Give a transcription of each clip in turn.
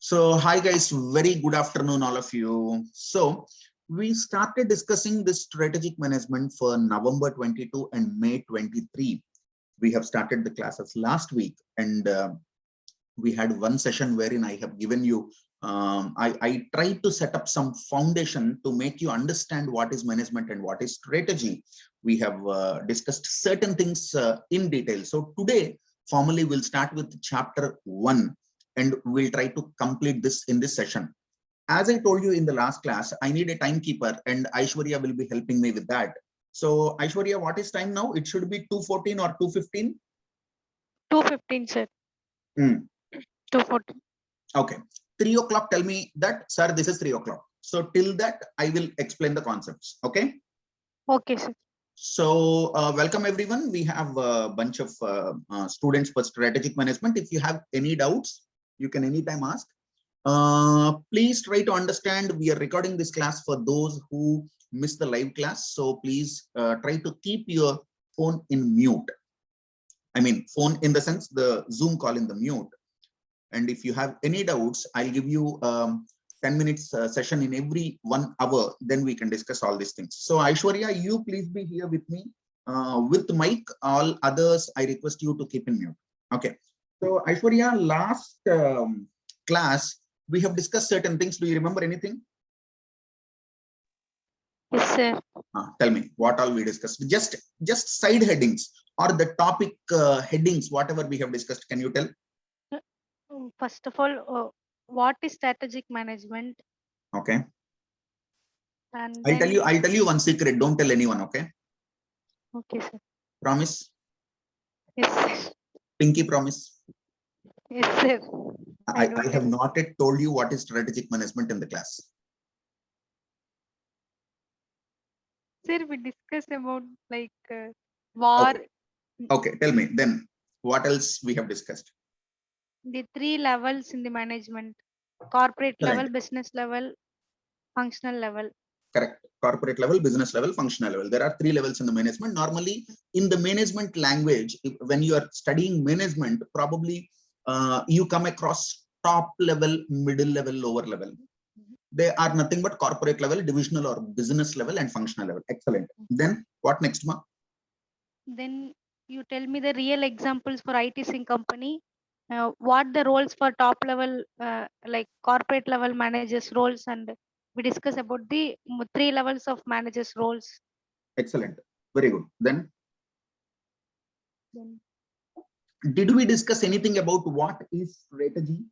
So hi guys, very good afternoon all of you. So we started discussing this strategic management for November 22 and May 23. We have started the classes last week and we had one session wherein I have given you, I tried to set up some foundation to make you understand what is management and what is strategy. We have discussed certain things in detail. So today, formally, we'll start with chapter 1 and we'll try to complete this in this session. As I told you in the last class, I need a timekeeper and Aishwarya will be helping me with that. So Aishwarya, what is time now? It should be 2:14 or 2:15? 2:15, sir. 2:14. Okay. 3 o'clock, tell me that, sir, this is 3 o'clock. So till that, I will explain the concepts. Okay. Okay, sir. So welcome everyone. We have a bunch of students for strategic management. If you have any doubts, you can anytime ask. Please try to understand, we are recording this class for those who missed the live class. So please try to keep your phone in mute. I mean, phone in the sense the Zoom call in the mute. And if you have any doubts, I'll give you 10 minutes session in every 1 hour, then we can discuss all these things. So Aishwarya, you please be here with me with the mic. All others, I request you to keep in mute. Okay. So Aishwarya, last class, we have discussed certain things. Do you remember anything? Yes, sir. Tell me what all we discussed. Just side headings or the topic headings, whatever we have discussed. Can you tell? First of all, what is strategic management? Okay. And I'll tell you one secret. Don't tell anyone. Okay. Okay, sir. Promise? Yes, sir. Pinky promise? Yes, sir. I have not yet told you what is strategic management in the class. Sir, we discussed about like war. Okay, tell me then what else we have discussed. The 3 levels in the management: corporate level, business level, functional level. Correct. Corporate level, business level, functional level. There are 3 levels in the management. Normally, in the management language, when you are studying management, probably you come across top level, middle level, lower level. They are nothing but corporate level, divisional or business level, and functional level. Excellent. Then what next, ma? Then you tell me the real examples for ITC company. What the roles for top level, like corporate level managers roles, and we discuss about the 3 levels of managers roles. Excellent. Very good. Then did we discuss anything about what is strategy?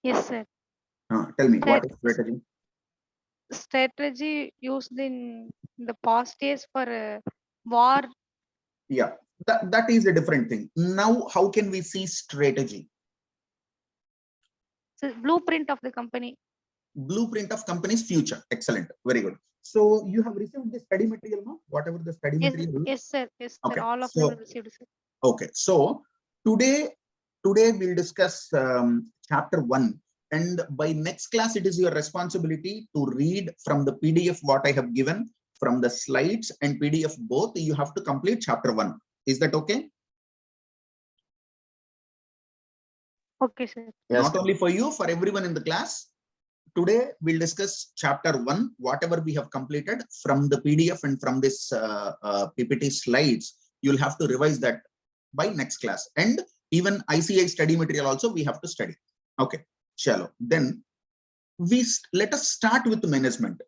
Yes, sir. Tell me, what is strategy? Strategy used in the past days for war. Yeah, that is a different thing. Now, how can we see strategy? So blueprint of the company. Blueprint of company's future. Excellent. Very good. So you have received the study material, no? Whatever the study material. Yes, sir. Yes, sir. Okay. All of them received, sir. Okay. So today we'll discuss chapter 1. And by next class, it is your responsibility to read from the PDF what I have given, from the slides and PDF both. You have to complete chapter 1. Is that okay? Okay, sir. Yes. Not only for you, for everyone in the class. Today we'll discuss chapter 1, whatever we have completed from the PDF and from this PPT slides. You'll have to revise that by next class. And even ICI study material also we have to study. Okay, shallow. Then let us start with management.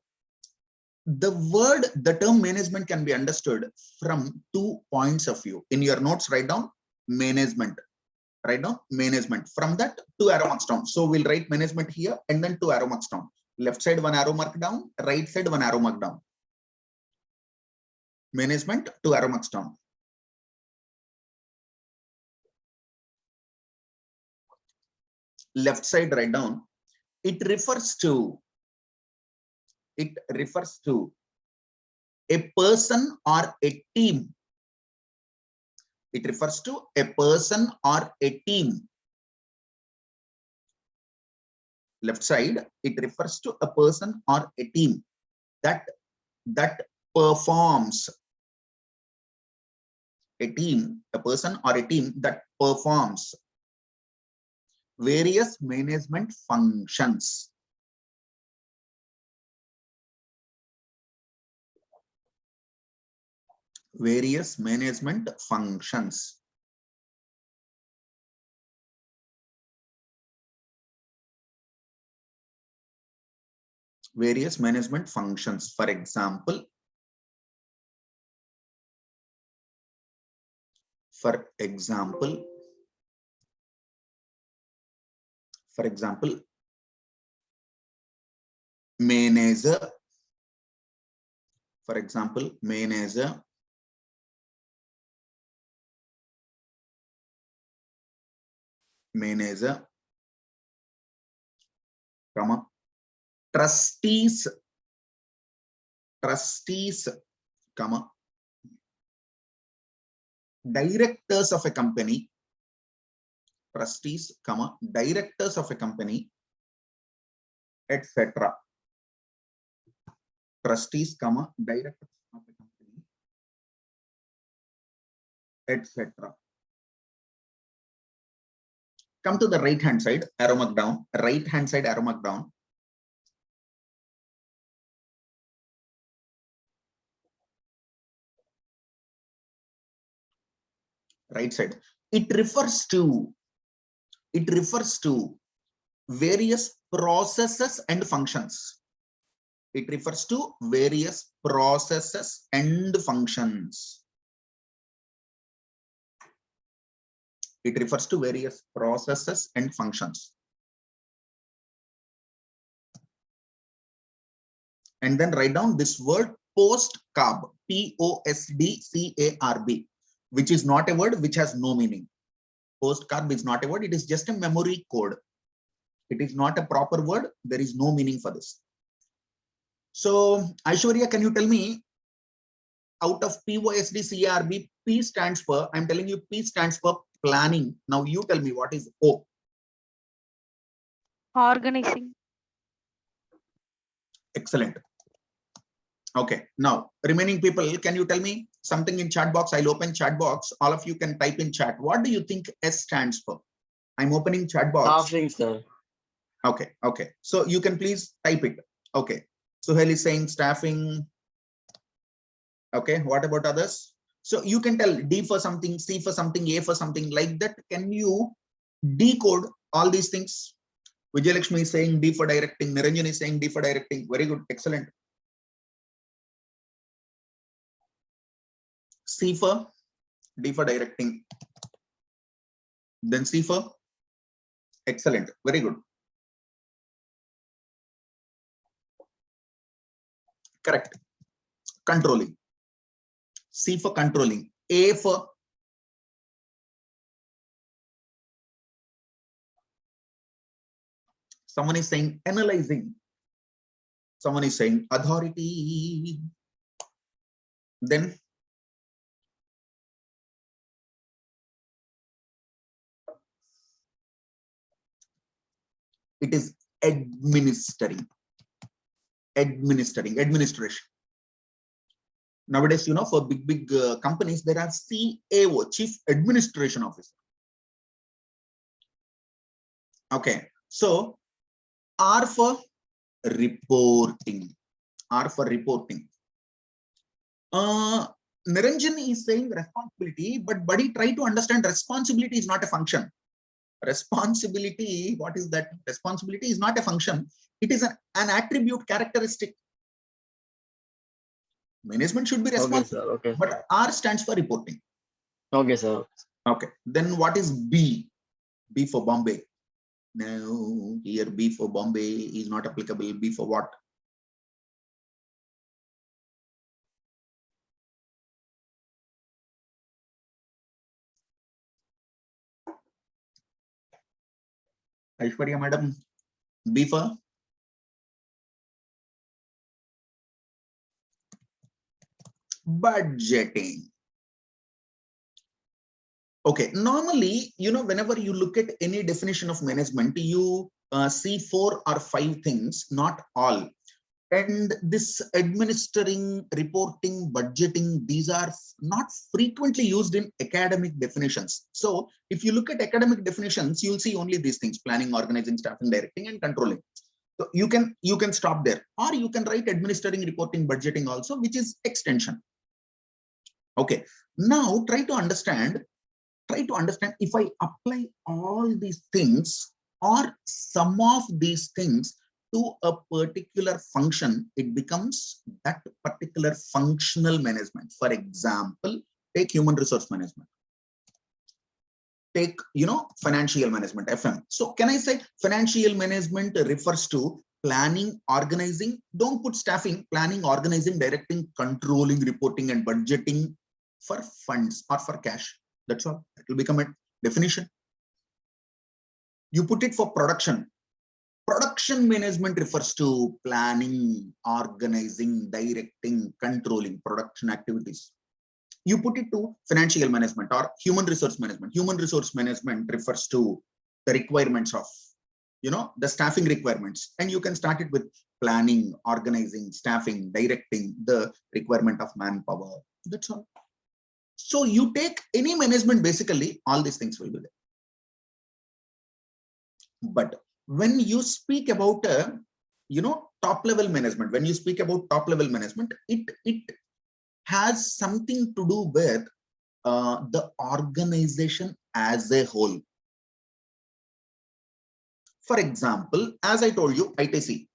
The term management can be understood from 2 points of view. In your notes, write down management. Right now, management. From that, 2 arrow marks down. So we'll write management here and then 2 arrow marks down. Left side 1 arrow mark down, right side 1 arrow mark down. Management, 2 arrow marks down. Left side write down. It refers to a person or a team. It refers to a person or a team. Left side, it refers to a person or a team that performs. A team, a person or a team that performs. Various management functions. Various management functions. Various management functions. For example, manager. For example, manager. Manager, comma, trustees, comma, directors of a company, trustees, comma, directors of a company, etc. Trustees, comma, directors of a company, etc. Come to the right hand side, arrow mark down, right hand side, arrow mark down. Right side. It refers to various processes and functions. It refers to various processes and functions. It refers to various processes and functions. And then write down this word post-carb, P-O-S-D-C-A-R-B, which is not a word, which has no meaning. Post-carb is not a word. It is just a memory code. It is not a proper word. There is no meaning for this. So, Aishwarya, can you tell me, out of P-O-S-D-C-A-R-B, P stands for, I'm telling you, P stands for planning. Now you tell me what is O. Organizing. Excellent. Okay, now remaining people, can you tell me something in chat box? I'll open chat box. All of you can type in chat. What do you think S stands for? I'm opening chat box. Staffing, sir. Okay, okay. So you can please type it. Okay. Suhail is saying staffing. Okay, what about others? So you can tell D for something, C for something, A for something like that. Can you decode all these things? Vijayalakshmi is saying D for directing. Niranjan is saying D for directing. Very good. Excellent. C for D for directing. Then C for excellent. Very good. Correct. Controlling. C for controlling. A for someone is saying analyzing. Someone is saying authority. Then it is administering. Administration. Nowadays, you know, for big companies, there are CAO, Chief Administration Officer. Okay, so R for reporting. R for reporting. Niranjan is saying responsibility, but buddy, try to understand responsibility is not a function. Responsibility, what is that? Responsibility is not a function. It is an attribute, characteristic. Management should be responsible, Okay, sir. Okay. but R stands for reporting. Okay, sir. Okay, then what is B? B for Bombay. No, here B for Bombay is not applicable. B for what? Aishwarya madam, B for budgeting. Okay, normally, you know, whenever you look at any definition of management, you see 4 or 5 things, not all. And this administering, reporting, budgeting, these are not frequently used in academic definitions. So if you look at academic definitions, you'll see only these things: planning, organizing, staffing, directing, and controlling. So you can stop there, or you can write administering, reporting, budgeting also, which is extension. Okay. Now try to understand if I apply all these things or some of these things to a particular function, it becomes that particular functional management. For example, take human resource management. Take, financial management, FM. So can I say financial management refers to planning, organizing? Don't put staffing, planning, organizing, directing, controlling, reporting, and budgeting for funds or for cash. That's all. It will become a definition. You put it for production. Production management refers to planning, organizing, directing, controlling production activities. You put it to financial management or human resource management. Human resource management refers to the requirements of, the staffing requirements. And you can start it with planning, organizing, staffing, directing the requirement of manpower. That's all. So you take any management, basically, all these things will be there. But when you speak about, top level management, it has something to do with the organization as a whole. For example, as I told you, ITC,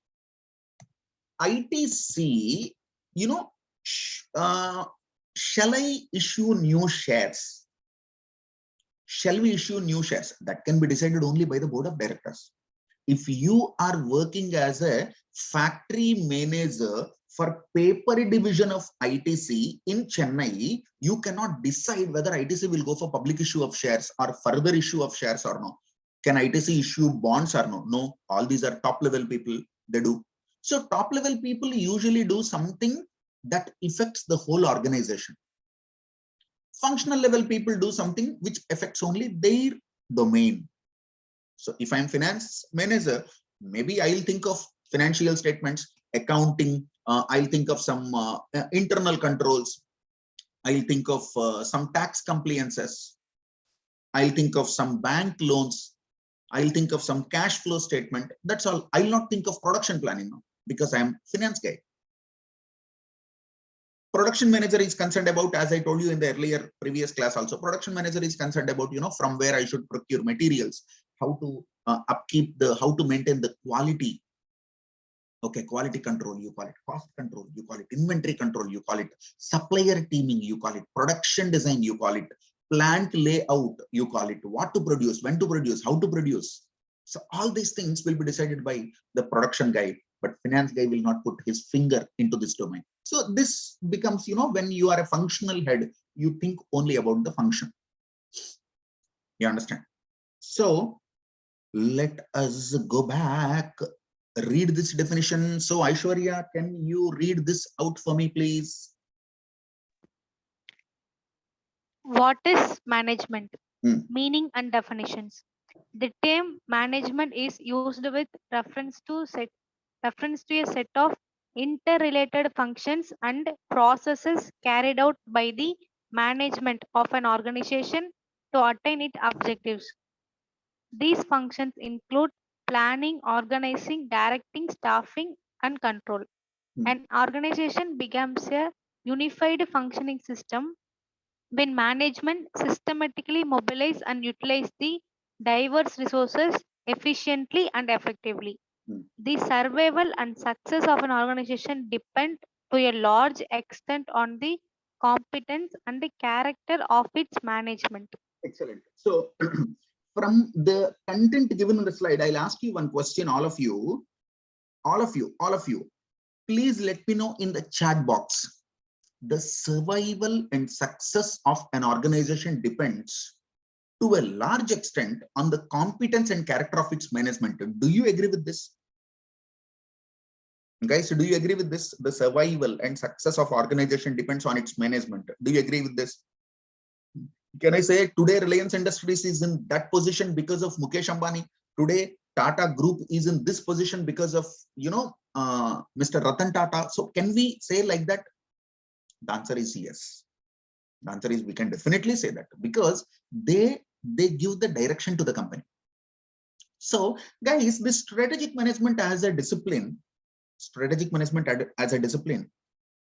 shall I issue new shares? Shall we issue new shares? That can be decided only by the board of directors. If you are working as a factory manager for paper division of ITC in Chennai, you cannot decide whether ITC will go for public issue of shares or further issue of shares or no. Can ITC issue bonds or no? No, all these are top level people, they do. So top level people usually do something that affects the whole organization. Functional level people do something which affects only their domain. So if I'm finance manager, maybe I'll think of financial statements, accounting, I'll think of some internal controls, I'll think of some tax compliances, I'll think of some bank loans, I'll think of some cash flow statement. That's all. I'll not think of production planning now because I'm finance guy. Production manager is concerned about, as I told you in the earlier previous class also, production manager is concerned about, from where I should procure materials, how to upkeep how to maintain the quality. Okay, quality control, you call it cost control, you call it inventory control, you call it supplier teaming, you call it production design, you call it plant layout, you call it what to produce, when to produce, how to produce. So all these things will be decided by the production guy, but finance guy will not put his finger into this domain. So this becomes, when you are a functional head, you think only about the function. You understand? So let us go back, read this definition. So Aishwarya, can you read this out for me, please? What is management? Meaning and definitions. The term management is used with reference to a set of interrelated functions and processes carried out by the management of an organization to attain its objectives. These functions include planning, organizing, directing, staffing, and control. An organization becomes a unified functioning system when management systematically mobilize and utilize the diverse resources efficiently and effectively. The survival and success of an organization depend to a large extent on the competence and the character of its management. Excellent. So from the content given in the slide, I'll ask you one question, all of you. Please let me know in the chat box. The survival and success of an organization depends to a large extent on the competence and character of its management. Do you agree with this? Guys, do you agree with this? The survival and success of organization depends on its management. Do you agree with this? Can I say today Reliance Industries is in that position because of Mukesh Ambani? Today Tata Group is in this position because of, Mr. Ratan Tata. So can we say like that? The answer is yes. The answer is we can definitely say that, because they give the direction to the company. So guys, this strategic management as a discipline,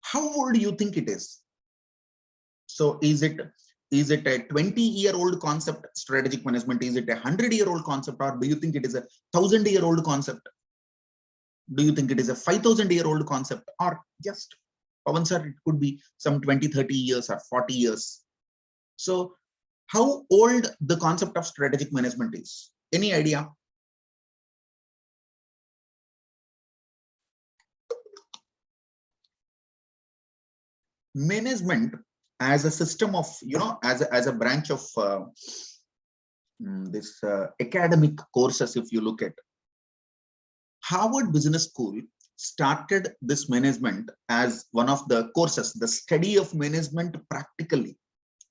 how old do you think it is? So is it a 20-year-old concept, strategic management? Is it a 100-year-old concept, or do you think it is a 1,000-year-old concept? Do you think it is a 5,000-year-old concept, or just, Pavan sir, it could be some 20, 30 years or 40 years? So how old the concept of strategic management is? Any idea? Management as a system of, as a branch of this academic courses, if you look at Harvard Business School, started this management as one of the courses, the study of management practically.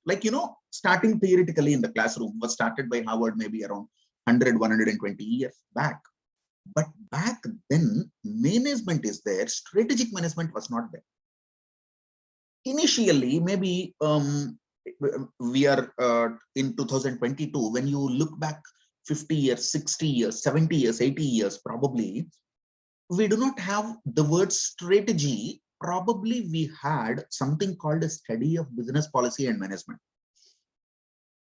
Like, starting theoretically in the classroom was started by Harvard maybe around 100, 120 years back. But back then, management is there, strategic management was not there. Initially, maybe we are in 2022, when you look back 50 years, 60 years, 70 years, 80 years, probably, we do not have the word strategy. Probably we had something called a study of business policy and management.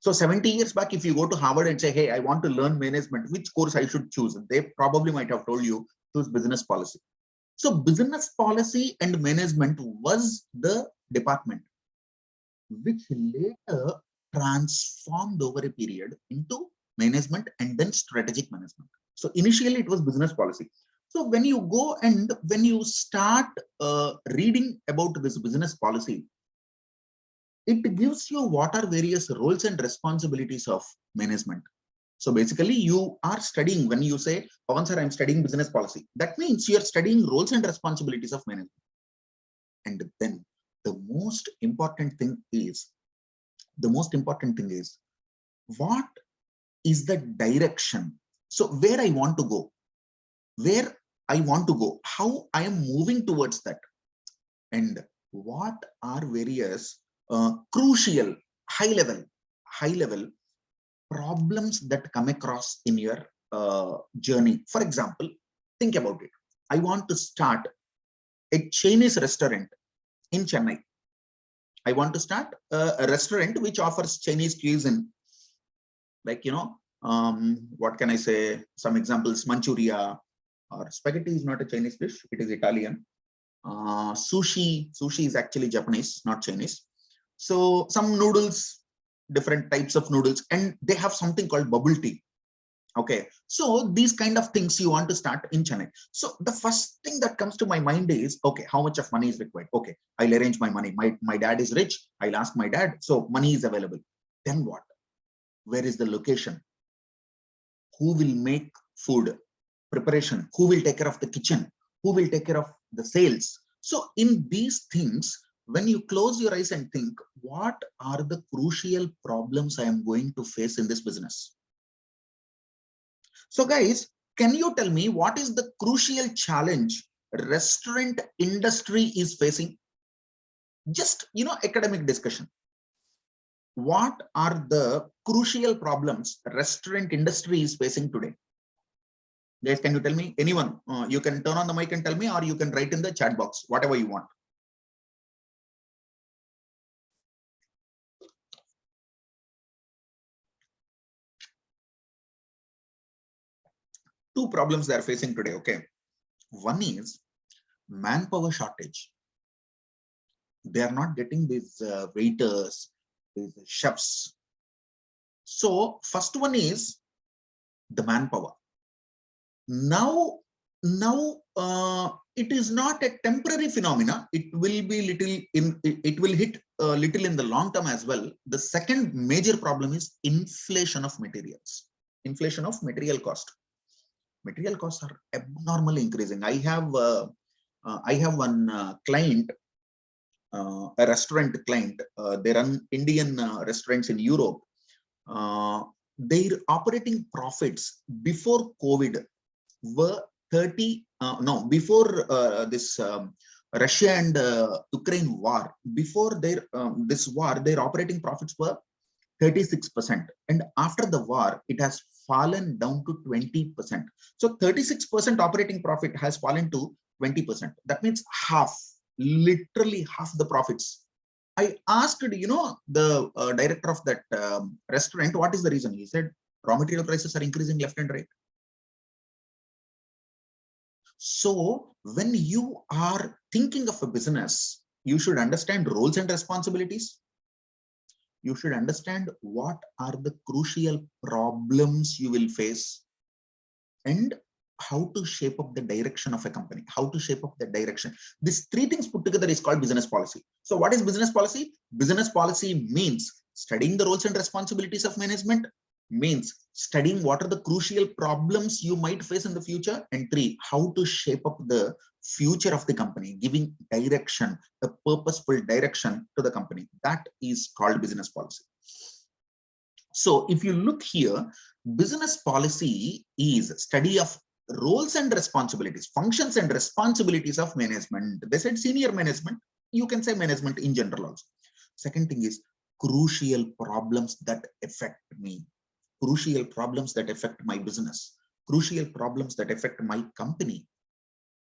So 70 years back, if you go to Harvard and say, hey, I want to learn management, which course I should choose? They probably might have told you, choose business policy. So business policy and management was the department which later transformed over a period into management and then strategic management. So initially it was business policy. So when you go and when you start reading about this business policy, it gives you what are various roles and responsibilities of management. So basically you are studying, when you say, Pavan sir, I'm studying business policy, that means you're studying roles and responsibilities of management. And then the most important thing is, what is the direction? So where I want to go, how I am moving towards that, and what are various crucial high level problems that come across in your journey. For example, think about it. I want to start a Chinese restaurant in Chennai. I want to start a restaurant which offers Chinese cuisine, like, what can I say? Some examples: Manchuria, or spaghetti is not a Chinese dish, it is Italian. Sushi is actually Japanese, not Chinese. So some noodles, different types of noodles, and they have something called bubble tea. Okay, so these kind of things you want to start in Chennai. So the first thing that comes to my mind is, okay, how much of money is required? Okay, I'll arrange my money. My dad is rich. I'll ask my dad. So money is available. Then what? Where is the location? Who will make food preparation? Who will take care of the kitchen? Who will take care of the sales? So in these things, when you close your eyes and think, what are the crucial problems I am going to face in this business? So guys, can you tell me what is the crucial challenge restaurant industry is facing? Just, academic discussion. What are the crucial problems restaurant industry is facing today? Guys, can you tell me? Anyone? You can turn on the mic and tell me, or you can write in the chat box, whatever you want. Two problems they are facing today. Okay. One is manpower shortage. They are not getting these waiters, these chefs. So first one is the manpower. Now it is not a temporary phenomena. It will be it will hit little in the long term as well. The second major problem is inflation of materials, inflation of material cost. Material costs are abnormally increasing. I have one client, a restaurant client. They run Indian restaurants in Europe. their operating profits before COVID were 30, before this Russia and Ukraine war, before this war, their operating profits were 36%. And after the war, it has fallen down to 20%. So 36% operating profit has fallen to 20%. That means half, literally half the profits. I asked, the director of that restaurant, what is the reason? He said, raw material prices are increasing left and right. So when you are thinking of a business, you should understand roles and responsibilities. You should understand what are the crucial problems you will face and how to shape up the direction of a company, how to shape up the direction. These three things put together is called business policy. So what is business policy? Business policy means studying the roles and responsibilities of management, means studying what are the crucial problems you might face in the future, and three, how to shape up the future of the company, giving direction, a purposeful direction to the company. That is called business policy. So if you look here, business policy is study of roles and responsibilities, functions and responsibilities of management. They said senior management, you can say management in general also. Second thing is crucial problems that affect me, crucial problems that affect my business, crucial problems that affect my company.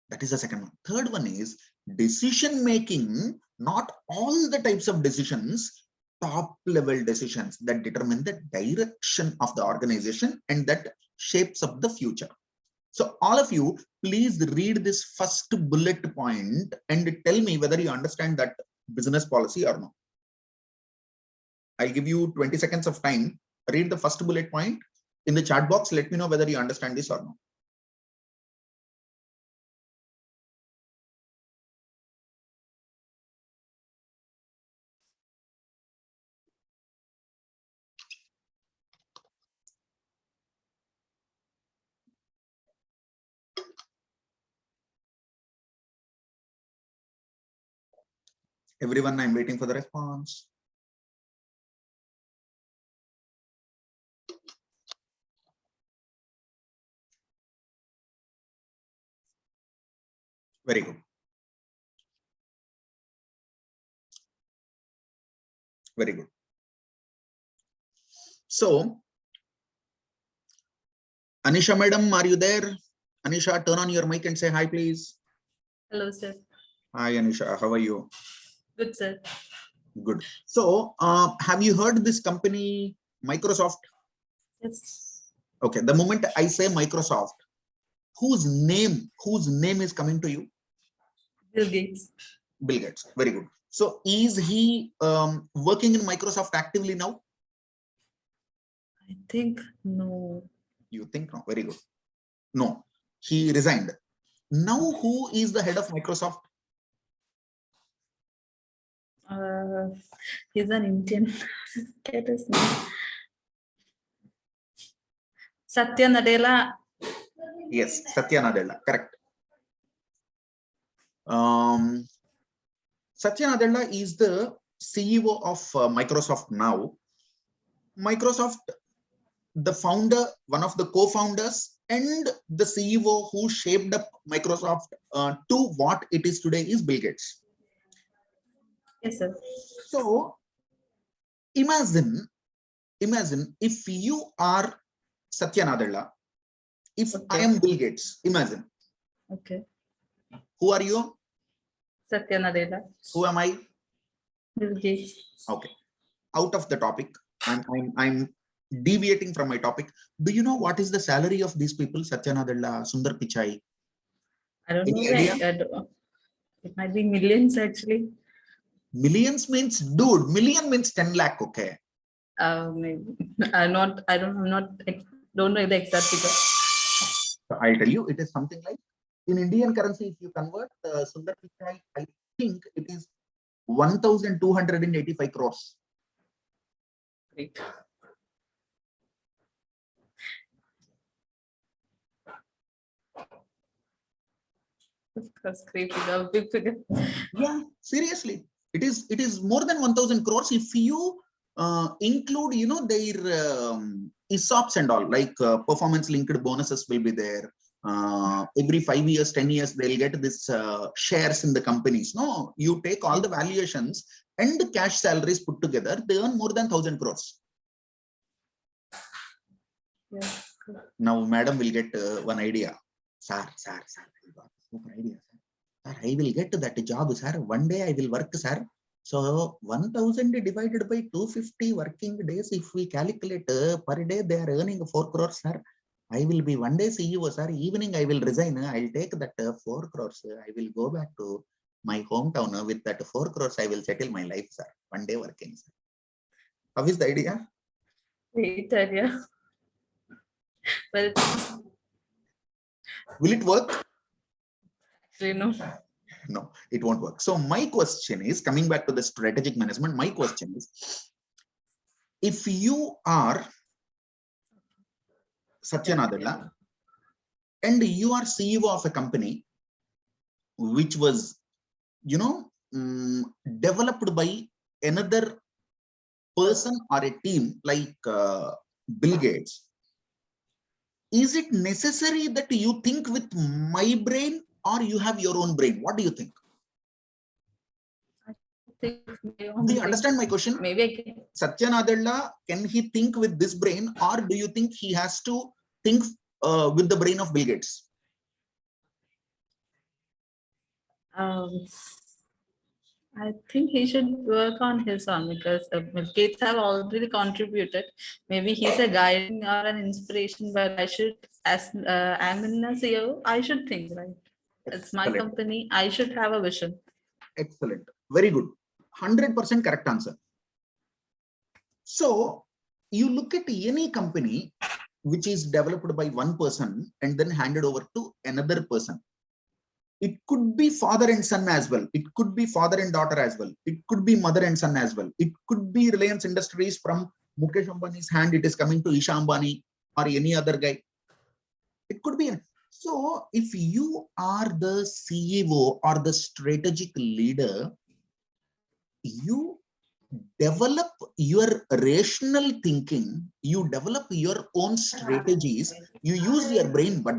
That is the second one. Third one is decision making, not all the types of decisions, top level decisions that determine the direction of the organization and that shapes up the future. So all of you, please read this first bullet point and tell me whether you understand that business policy or not. I'll give you 20 seconds of time. Read the first bullet point in the chat box. Let me know whether you understand this or not. Everyone, I'm waiting for the response. Very good. Very good. So, Anisha madam, are you there? Anisha, turn on your mic and say hi, please. Hello, sir. Hi, Anisha. How are you? Good, sir. Good. So, have you heard this company, Microsoft? Yes. Okay. The moment I say Microsoft, whose name is coming to you? Bill Gates. Bill Gates. Very good. So, is he working in Microsoft actively now? I think no. You think no? Very good. No, he resigned. Now, who is the head of Microsoft? He's an Indian. Get his name. Satya Nadella. Yes, Satya Nadella. Correct. Satya Nadella is the CEO of Microsoft now. Microsoft, the founder, one of the co-founders, and the CEO who shaped up Microsoft to what it is today is Bill Gates. Yes, sir. So imagine if you are Satya Nadella, if Okay. I am Bill Gates, imagine. Okay. Who are you? Satya Nadella. Who am I? Bill Gates. Okay. Out of the topic, I'm deviating from my topic. Do you know what is the salary of these people? Satya Nadella, Sundar Pichai. I don't Any know. idea? It might be millions actually. Millions means, dude, million means 10 lakh. Okay. Maybe. I don't know the exact figure. So I'll tell you, it is something like in Indian currency, if you convert Sundar Pichai, I think it is 1,285 crores. Great. Of course, great figure, big figure. Yeah, seriously. It is more than 1,000 crores. If you include, their ESOPs and all, like performance linked bonuses will be there. Every 5 years, 10 years, they'll get this shares in the companies. No, you take all the valuations and the cash salaries put together, they earn more than 1,000 crores. Yes. Now, madam will get one idea. Sir, super idea, sir. I will get that job, sir. One day I will work, sir. So 1,000 divided by 250 working days, if we calculate per day, they are earning 4 crores, sir. I will be one day CEO, sir. Evening I will resign. I'll take that 4 crores. I will go back to my hometown. With that 4 crores, I will settle my life, sir. One day working, sir. How is the idea? Great idea. But Will it work? actually, no. No, it won't work. So my question is, coming back to the strategic management, my question is, if you are Satya Nadella and you are CEO of a company which was, developed by another person or a team like Bill Gates, is it necessary that you think with my brain or you have your own brain? What do you think? Do you understand my question? Maybe I can. Satya Nadella, can he think with this brain, or do you think he has to think with the brain of Bill Gates? I think he should work on his own, because Bill Gates have already contributed. Maybe he's a guide or an inspiration, but I should, as I'm in a CEO, I should think, right? It's my Excellent. company. I should have a vision. Excellent. Very good. 100% correct answer. So you look at any company which is developed by one person and then handed over to another person. It could be father and son as well. It could be father and daughter as well. It could be mother and son as well. It could be Reliance Industries from Mukesh Ambani's hand. It is coming to Isha Ambani or any other guy. It could be. So if you are the CEO or the strategic leader, you develop your rational thinking, you develop your own strategies, you use your brain, but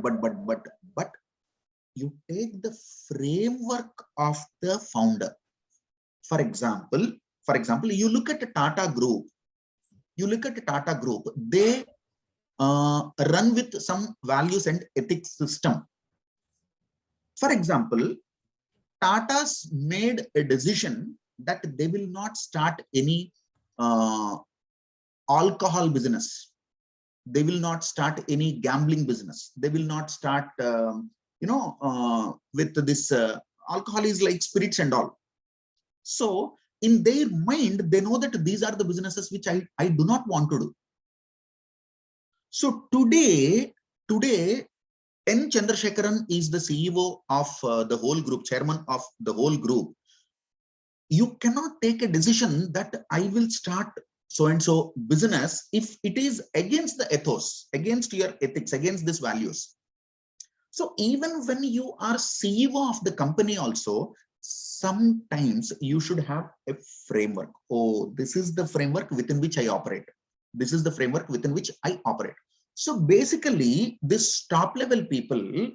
you take the framework of the founder. For example, you look at the Tata Group. They run with some values and ethics system. For example, Tata's made a decision that they will not start any alcohol business. They will not start any gambling business. They will not start, with this alcohol is like spirits and all. So in their mind, they know that these are the businesses which I do not want to do. So today, N. Chandrasekaran is the CEO of the whole group, chairman of the whole group. You cannot take a decision that I will start so-and-so business if it is against the ethos, against your ethics, against these values. So even when you are CEO of the company also, sometimes you should have a framework. Oh, this is the framework within which I operate. This is the framework within which I operate. So basically, this top level people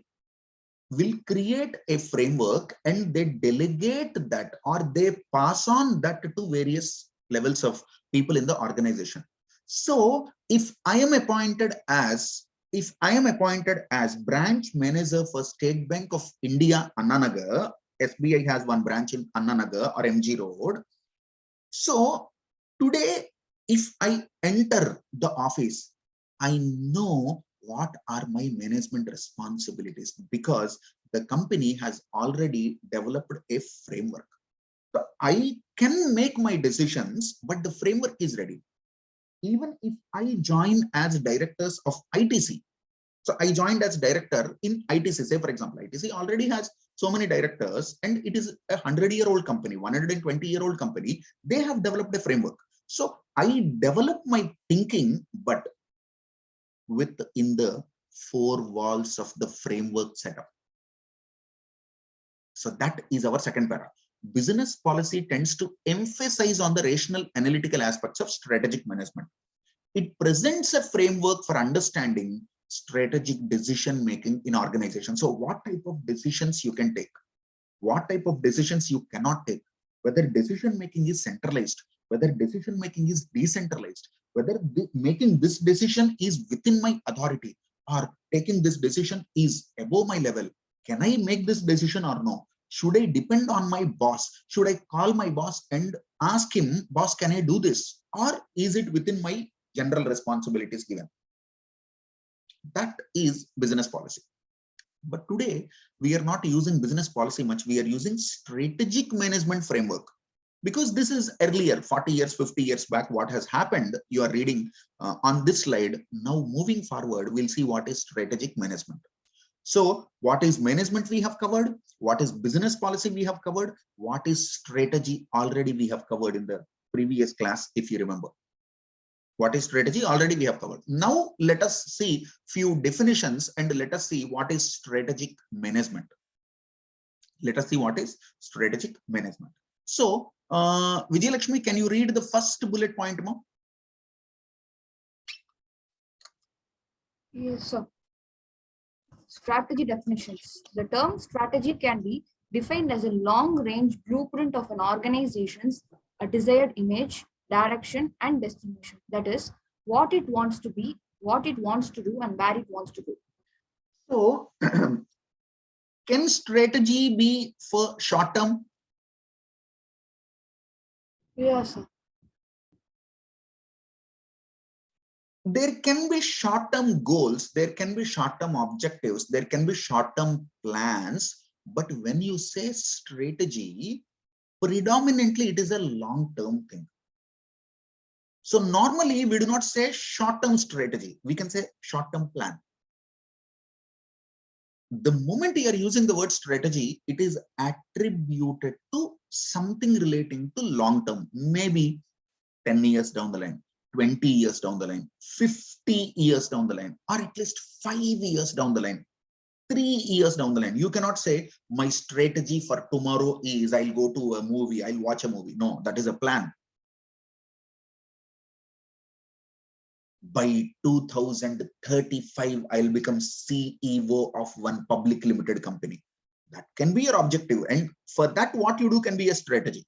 will create a framework and they delegate that, or they pass on that to various levels of people in the organization. So if I am appointed as branch manager for State Bank of India, Annanagar, SBI has one branch in Annanagar or MG Road. So today, if I enter the office, I know what are my management responsibilities, because the company has already developed a framework. So I can make my decisions, but the framework is ready. Even if I join as directors of ITC, so I joined as director in ITC, say for example, ITC already has so many directors and it is a 100-year-old company, 120-year-old company. They have developed a framework. So I develop my thinking, but within the 4 walls of the framework setup. So that is our second para. business policy tends to emphasize on the rational analytical aspects of strategic management. It presents a framework for understanding strategic decision making in organizations. So what type of decisions you can take, what type of decisions you cannot take, whether decision making is centralized, whether decision making is decentralized, whether making this decision is within my authority or taking this decision is above my level. Can I make this decision or no? Should I depend on my boss? Should I call my boss and ask him, boss, can I do this? Or is it within my general responsibilities given? That is business policy. But today, we are not using business policy much. We are using strategic management framework, because this is earlier, 40 years, 50 years back, what has happened. You are reading on this slide. Now, moving forward, we'll see what is strategic management. So what is management we have covered, what is business policy we have covered, what is strategy already we have covered in the previous class, if you remember. What is strategy already we have covered. Now let us see few definitions and let us see what is strategic management. Let us see what is strategic management. So Vijay Lakshmi, can you read the first bullet point, ma'am? Yes, sir. Strategy definitions. The term strategy can be defined as a long-range blueprint of an organization's a desired image, direction, and destination. That is, what it wants to be, what it wants to do, and where it wants to go. So can strategy be for short term? Yes, sir. There can be short-term goals, there can be short-term objectives, there can be short-term plans, but when you say strategy, predominantly it is a long-term thing. So normally we do not say short-term strategy, we can say short-term plan. The moment you are using the word strategy, it is attributed to something relating to long-term, maybe 10 years down the line, 20 years down the line, 50 years down the line, or at least 5 years down the line, 3 years down the line. You cannot say my strategy for tomorrow is I'll go to a movie, I'll watch a movie. No, that is a plan. By 2035, I'll become CEO of one public limited company. That can be your objective. And for that, what you do can be a strategy.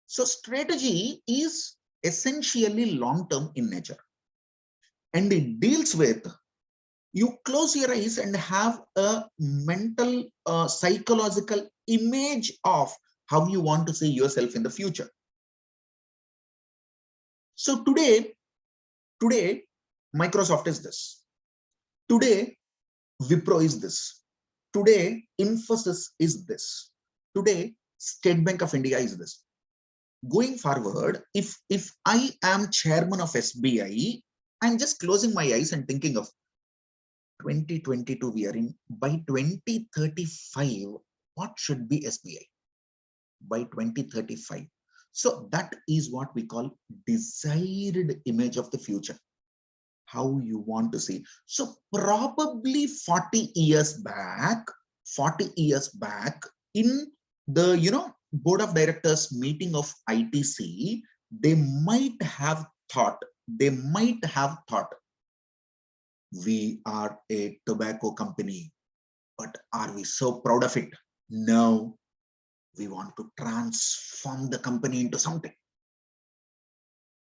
So strategy is essentially long-term in nature, and it deals with, you close your eyes and have a mental psychological image of how you want to see yourself in the future. So today Microsoft is this, today Wipro is this, today Infosys is this, today State Bank of India is this. Going forward, if I am chairman of SBI, I'm just closing my eyes and thinking of 2022 we are in. By 2035, what should be SBI? By 2035. So that is what we call desired image of the future. How you want to see. So probably 40 years back in the board of directors meeting of ITC, they might have thought we are a tobacco company, but are we so proud of it? No, we want to transform the company into something.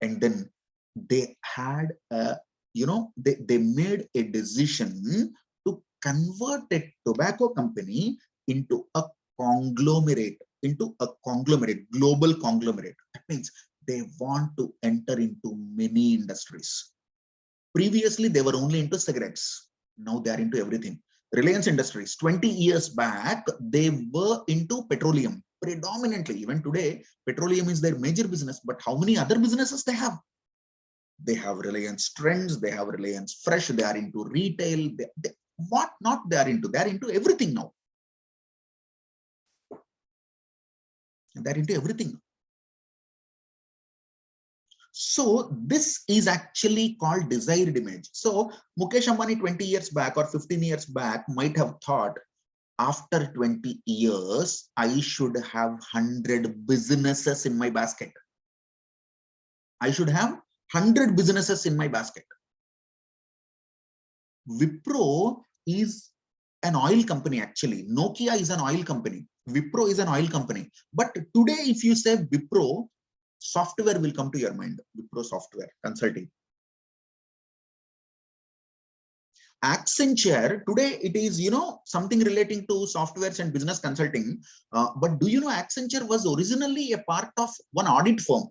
And then they had they made a decision to convert a tobacco company into a conglomerate, global conglomerate. That means they want to enter into many industries. Previously, they were only into cigarettes. Now they are into everything. Reliance Industries, 20 years back, they were into petroleum predominantly. Even today, petroleum is their major business. But how many other businesses they have? They have Reliance Trends, they have Reliance Fresh, they are into retail. What not they are into? They are into everything now. They're into everything. So this is actually called desired image. So Mukesh Ambani 20 years back or 15 years back might have thought, after 20 years, I should have 100 businesses in my basket. I should have 100 businesses in my basket. Wipro is an oil company, actually. Nokia is an oil company. Wipro is an oil company. But today, if you say Wipro, software will come to your mind. Wipro software consulting. Accenture, today it is, something relating to softwares and business consulting. But do you know Accenture was originally a part of one audit firm?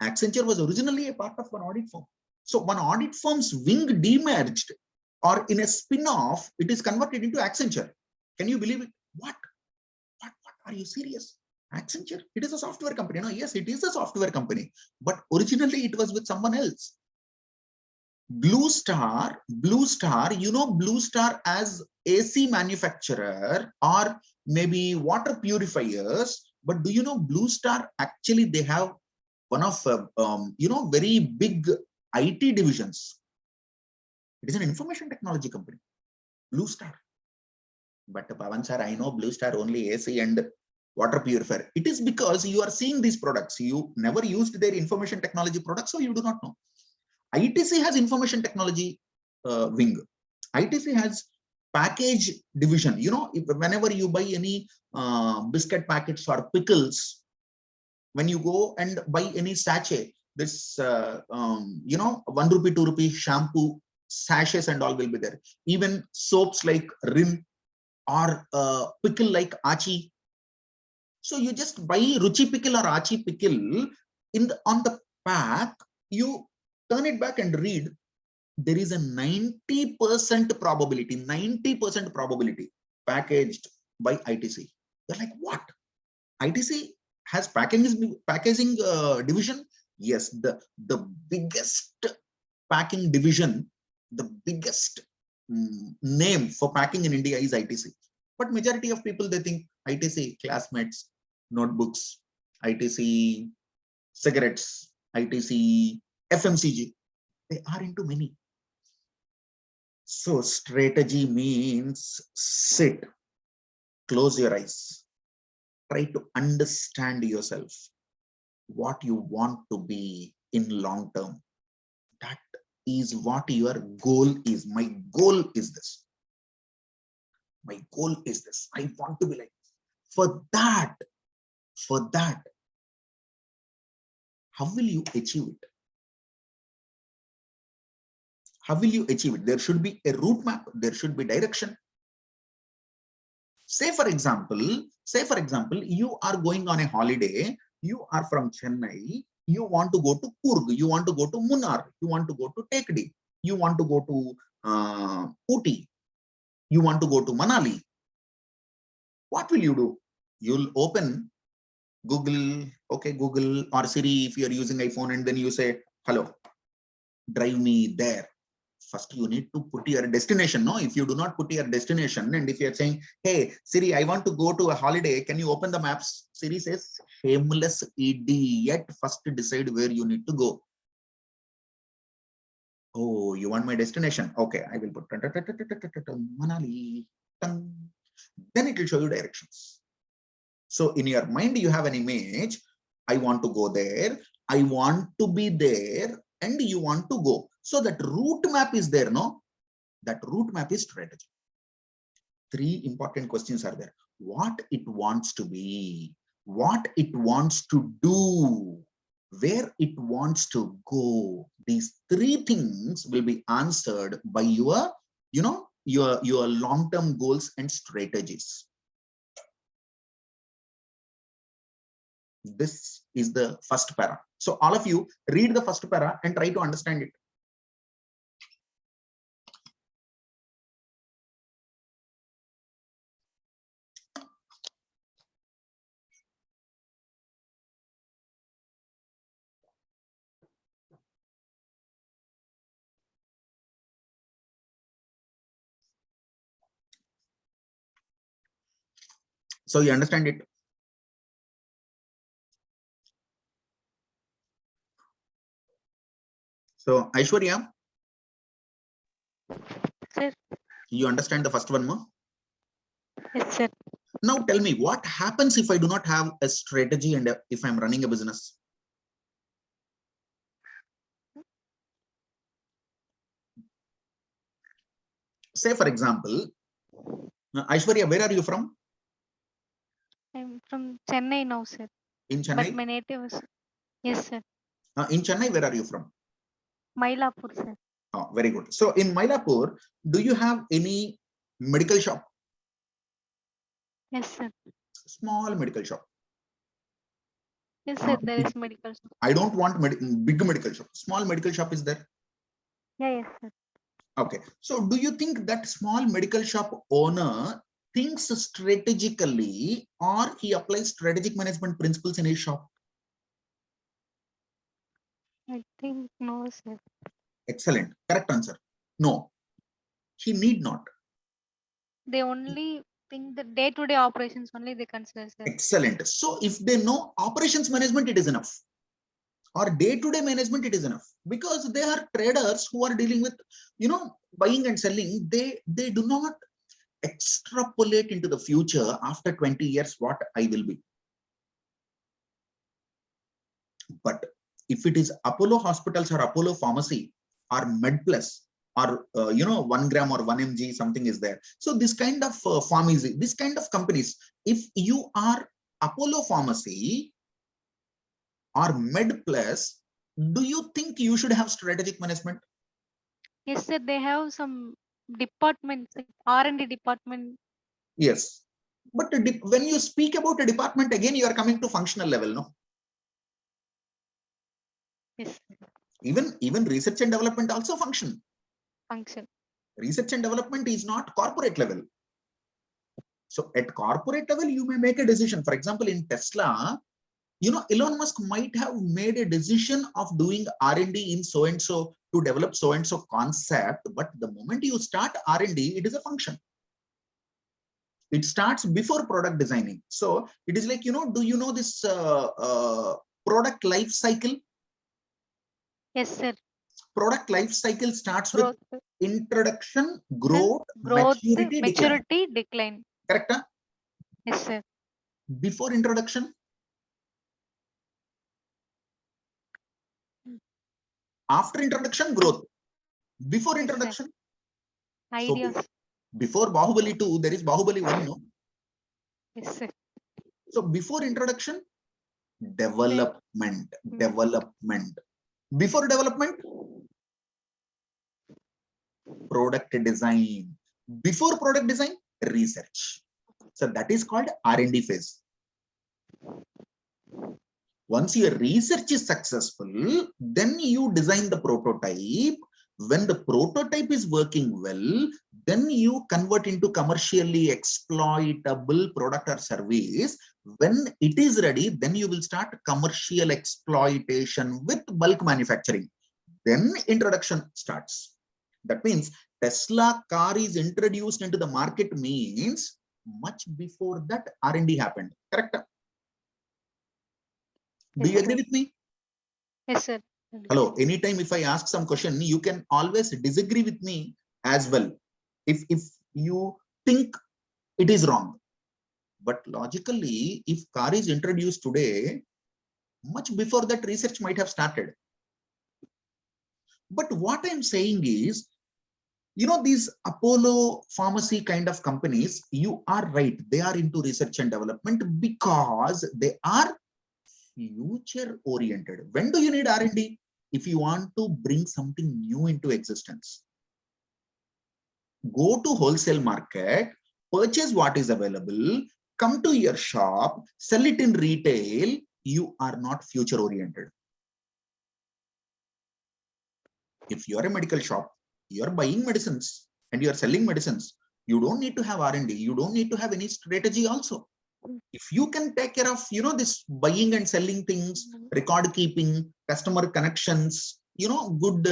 Accenture was originally a part of one audit firm. So one audit firm's wing demerged, or in a spin-off, it is converted into Accenture. Can you believe it? What? Are you serious? Accenture, it is a software company. No, yes, it is a software company, but originally it was with someone else. Blue Star, Blue Star as AC manufacturer or maybe water purifiers. But do you know Blue Star, actually they have one of very big IT divisions. It is an information technology company, Blue Star. But Pavan sir, I know Blue Star only AC and water purifier. It is because you are seeing these products. You never used their information technology products, so you do not know. ITC has information technology wing. ITC has package division. Whenever you buy any biscuit packets or pickles, when you go and buy any sachet, this 1 rupee, 2 rupee shampoo sachets and all will be there. Even soaps like Rim or pickle like Achi. So you just buy Ruchi pickle or Achi pickle. On the pack, you turn it back and read. There is a 90% probability packaged by ITC. They're like, what? ITC has packaging division? Yes, the biggest packing division, the biggest name for packing in India is ITC. But majority of people, they think ITC classmates, notebooks, ITC cigarettes, ITC FMCG. They are into many. So strategy means sit, close your eyes, try to understand yourself, what you want to be in long term. That is what your goal is. My goal is this. My goal is this. I want to be like this. For that, how will you achieve it? How will you achieve it? There should be a route map. There should be direction. Say for example, you are going on a holiday. You are from Chennai. You want to go to Kurg. You want to go to Munnar. You want to go to Tekdi. You want to go to Ooty. You want to go to Manali. What will you do? You'll open Google, okay, Google or Siri if you are using iPhone, and then you say, hello, drive me there. First, you need to put your destination. No, if you do not put your destination, and if you're saying, hey, Siri, I want to go to a holiday, can you open the maps? Siri says, shameless idiot, first decide where you need to go. Oh, you want my destination? Okay, I will put Manali. Then it will show you directions. So in your mind, you have an image. I want to go there. I want to be there. And you want to go. So that route map is there, no? That route map is strategy. 3 important questions are there. What it wants to be, what it wants to do, where it wants to go. These 3 things will be answered by your, your long-term goals and strategies. This is the first para. So all of you read the first para and try to understand it. So you understand it. So Aishwarya, Sir, You understand the first one more? Yes, sir. Now tell me, what happens if I do not have a strategy and if I'm running a business? Say, for example, Aishwarya, where are you from? I'm from Chennai now, sir. In But Chennai? my native is, yes, sir. In Chennai, where are you from? Mylapore, sir. Oh, very good. So in Mylapore, do you have any medical shop? Yes, sir. Small medical shop. Yes, sir. There is medical shop. I don't want big medical shop. Small medical shop is there. Yeah, yes, sir. Okay. So do you think that small medical shop owner thinks strategically, or he applies strategic management principles in his shop? I think no, sir. Excellent. Correct answer. No, he need not. They only think the day-to-day operations only they consider, sir. Excellent. So if they know operations management, it is enough. Or day-to-day management, it is enough, because they are traders who are dealing with, buying and selling. They do not extrapolate into the future after 20 years what I will be. But if it is Apollo hospitals or Apollo pharmacy or MedPlus or 1 gram or 1 mg, something is there. So this kind of pharmacy, this kind of companies, if you are Apollo pharmacy or MedPlus, do you think you should have strategic management? Yes, sir. They have some departments, like R&D department. Yes. But when you speak about a department, again, you are coming to functional level, no? Yes, Even research and development also function. function. Research and development is not corporate level. So at corporate level, you may make a decision. For example, in Tesla, Elon Musk might have made a decision of doing R&D in so-and-so to develop so-and-so concept. But the moment you start R&D, it is a function. It starts before product designing. So it is like, do you know this product life cycle? Yes, sir. Product life cycle starts with Growth, introduction, growth, growth, maturity, decline. maturity, decline. Correct? Huh? Yes, sir. Before introduction, after introduction, growth. Before Yes, sir. introduction, so Ideas. before Bahubali 2, there is Bahubali 1, no? Yes, sir. So before introduction, development. Before development, product design. Before product design, research. So that is called R&D phase. Once your research is successful, then you design the prototype. When the prototype is working well, then you convert into commercially exploitable product or service. When it is ready, then you will start commercial exploitation with bulk manufacturing. Then introduction starts. That means Tesla car is introduced into the market means much before that R&D happened. Correct? Do you agree with me? Yes, sir. Hello, anytime if I ask some question, you can always disagree with me as well. If you think it is wrong. But logically, if car is introduced today, much before that research might have started. But what I'm saying is, these Apollo pharmacy kind of companies, you are right. They are into research and development because they are future oriented. When do you need R&D? If you want to bring something new into existence. Go to wholesale market, purchase what is available, come to your shop, sell it in retail. You are not future oriented. If you are a medical shop, you are buying medicines and you are selling medicines. You don't need to have R&D. You don't need to have any strategy also. If you can take care of, this buying and selling things, record keeping, customer connections, good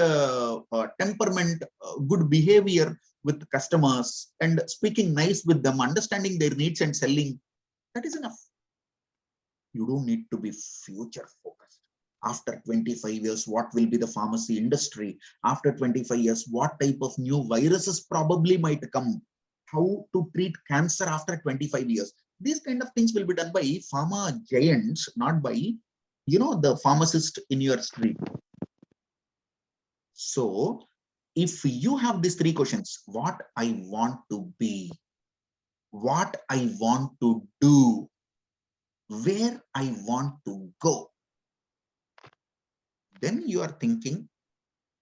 temperament, good behavior with customers and speaking nice with them, understanding their needs and selling, that is enough. You don't need to be future focused. After 25 years, what will be the pharmacy industry? After 25 years, what type of new viruses probably might come? How to treat cancer after 25 years? These kind of things will be done by pharma giants, not by, the pharmacist in your street. So if you have these three questions, what I want to be, what I want to do, where I want to go, then you are thinking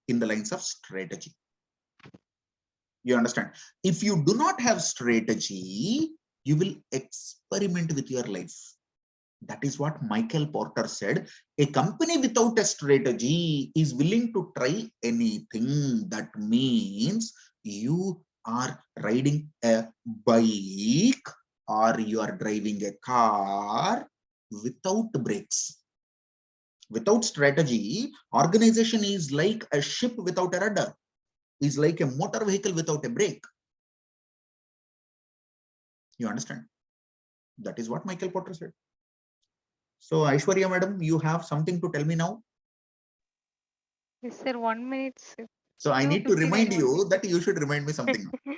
in the lines of strategy. You understand? If you do not have strategy, you will experiment with your life. That is what Michael Porter said. A company without a strategy is willing to try anything. That means you are riding a bike or you are driving a car without brakes. Without strategy, organization is like a ship without a rudder, is like a motor vehicle without a brake. You understand? That is what Michael Porter said. So Aishwarya madam, you have something to tell me now? Yes, sir. 1 minute. Sir. So I need to 2:59 remind only. you that you should remind me something now.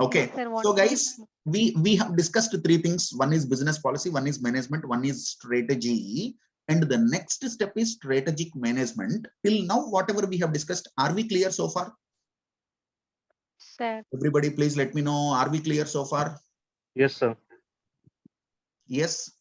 Okay. Yes, sir, 1 So minute. guys, we have discussed three things. One is business policy, one is management, one is strategy, and the next step is strategic management. Till now, whatever we have discussed, are we clear so far? Sir. Everybody, please let me know. Are we clear so far? Yes, sir. Yes.